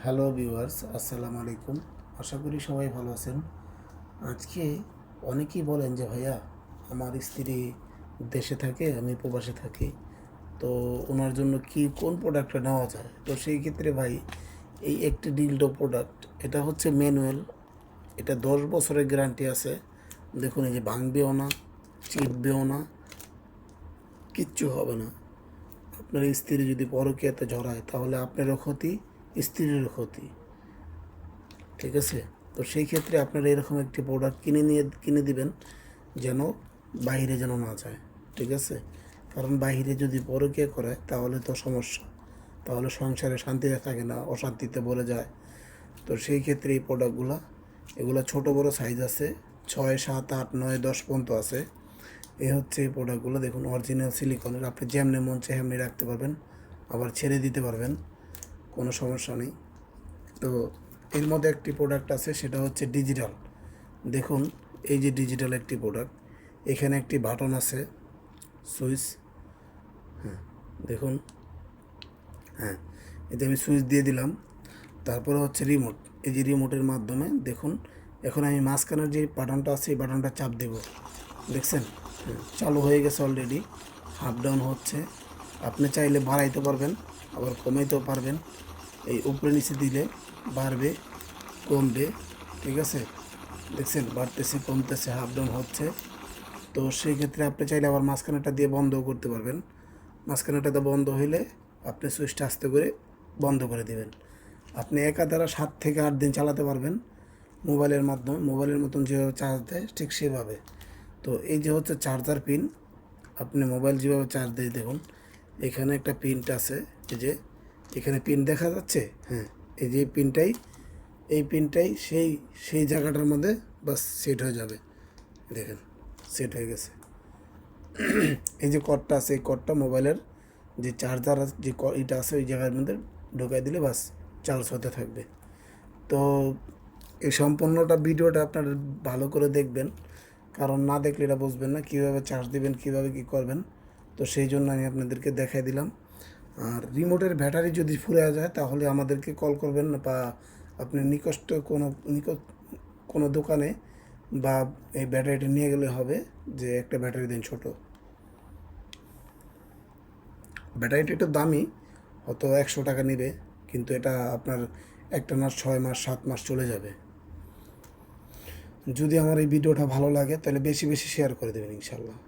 Hello viewers, আসসালামু আলাইকুম। আশা করি সবাই ভালো আছেন। আজকে অনেকেই বলেন যে ভাইয়া, আমার স্ত্রী দেশে থাকে, আমি প্রবাসে থাকি, তো ওনার জন্য কোন প্রোডাক্টটা নেওয়া যায়। তো সেই ক্ষেত্রে ভাই, এই একটি ডিলডো প্রোডাক্ট, এটা হচ্ছে ম্যানুয়াল। এটা 10 বছরের গ্যারান্টি আছে। দেখুন, এই যে ভাঙবেও না, চিপবেও না, কিচ্ছু হবে না। আপনার স্ত্রী যদি পরকীয়াতে জড়ায় তাহলে আপনারও ক্ষতি, স্ত্রীরও ক্ষতি। ঠিক আছে? তো সেই ক্ষেত্রে আপনারা এরকম একটি প্রোডাক্ট কিনে দিবেন, যেন বাইরে যেন না যায়। ঠিক আছে? কারণ বাইরে যদি পরকীয়া করে তাহলে তো সমস্যা, তাহলে সংসারে শান্তিতে থাকে না, অশান্তিতে ভরে যায়। তো সেই ক্ষেত্রে এই প্রোডাক্টগুলো, এগুলো ছোট বড় সাইজ আছে, 6, 7, 8, 9, 10 পর্যন্ত আছে। এই হচ্ছে এই প্রোডাক্টগুলো। দেখুন, অরিজিনাল সিলিকনের, আপনি যেমনি মন চায় এমনি রাখতে পারবেন, আবার ছেড়ে দিতে পারবেন, কোনো সমস্যা নেই। তো এর মধ্যে একটি প্রোডাক্ট আছে, সেটা হচ্ছে ডিজিটাল। দেখুন, এই যে ডিজিটাল একটি প্রোডাক্ট, এখানে একটি বাটন আছে, সুইচ। দেখুন, হ্যাঁ, এতে আমি সুইচ দিয়ে দিলাম। তারপরে হচ্ছে রিমোট। এই যে রিমোটের মাধ্যমে দেখুন, এখন আমি মাঝখানের যে বাটনটা আছে এই বাটনটা চাপ দেব। দেখছেন? চালু হয়ে গেছে অলরেডি, আপ ডাউন হচ্ছে। আপনি চাইলে বাড়াইতে পারবেন, আবার কমাইতেও পারবেন। এই উপরে নিচে দিলে বাড়বে, কমবে। ঠিক আছে? দেখছেন, বাড়তেছে, কমতেছে, আপ ডাউন হচ্ছে। তো সেই ক্ষেত্রে আপনি চাইলে আবার মাঝখানেটা দিয়ে বন্ধও করতে পারবেন। মাঝখানেটাতে বন্ধ হইলে আপনি সুইচটা আস্তে করে বন্ধ করে দেবেন। আপনি একা দ্বারা 7 থেকে 8 দিন চালাতে পারবেন, মোবাইলের মাধ্যমে, মোবাইলের মতন যেভাবে চার্জ দেয় ঠিক সেভাবে। তো এই যে হচ্ছে চার্জার পিন, আপনি মোবাইল যেভাবে চার্জ দিয়ে দেখুন, এখানে একটা পিনটা আছে, এই যে এখানে পিন দেখা যাচ্ছে, হ্যাঁ, এই যে এই পিনটাই সেই সেই জায়গাটার মধ্যে বাস সেট হয়ে যাবে। দেখেন, সেট হয়ে গেছে। এই যে কর্ডটা আছে, এই কর্ডটা মোবাইলের যে চার্জার যে এটা আছে ওই জায়গার মধ্যে ঢোকাই দিলে বাস চার্জ হতে থাকবে। তো এই সম্পূর্ণটা ভিডিওটা আপনারা ভালো করে দেখবেন, কারণ না দেখলে এটা বুঝবেন না কীভাবে চার্জ দিবেন, কীভাবে কী করবেন। তো সেই জন্য আমি আপনাদেরকে দেখাই দিলাম। আর রিমোটের ব্যাটারি যদি ফুরে যায় তাহলে আমাদেরকে কল করবেন, বা আপনি নিকট কোনো দোকানে বা এই ব্যাটারিটা নিয়ে গেলে হবে, যে একটা ব্যাটারি দিন ছোটো। ব্যাটারিটা একটু দামি, হয়তো 100 টাকা নেবে, কিন্তু এটা আপনার একটানা 6 মাস 7 মাস চলে যাবে। যদি আমার এই ভিডিওটা ভালো লাগে তাহলে বেশি বেশি শেয়ার করে দেবেন ইনশাল্লাহ।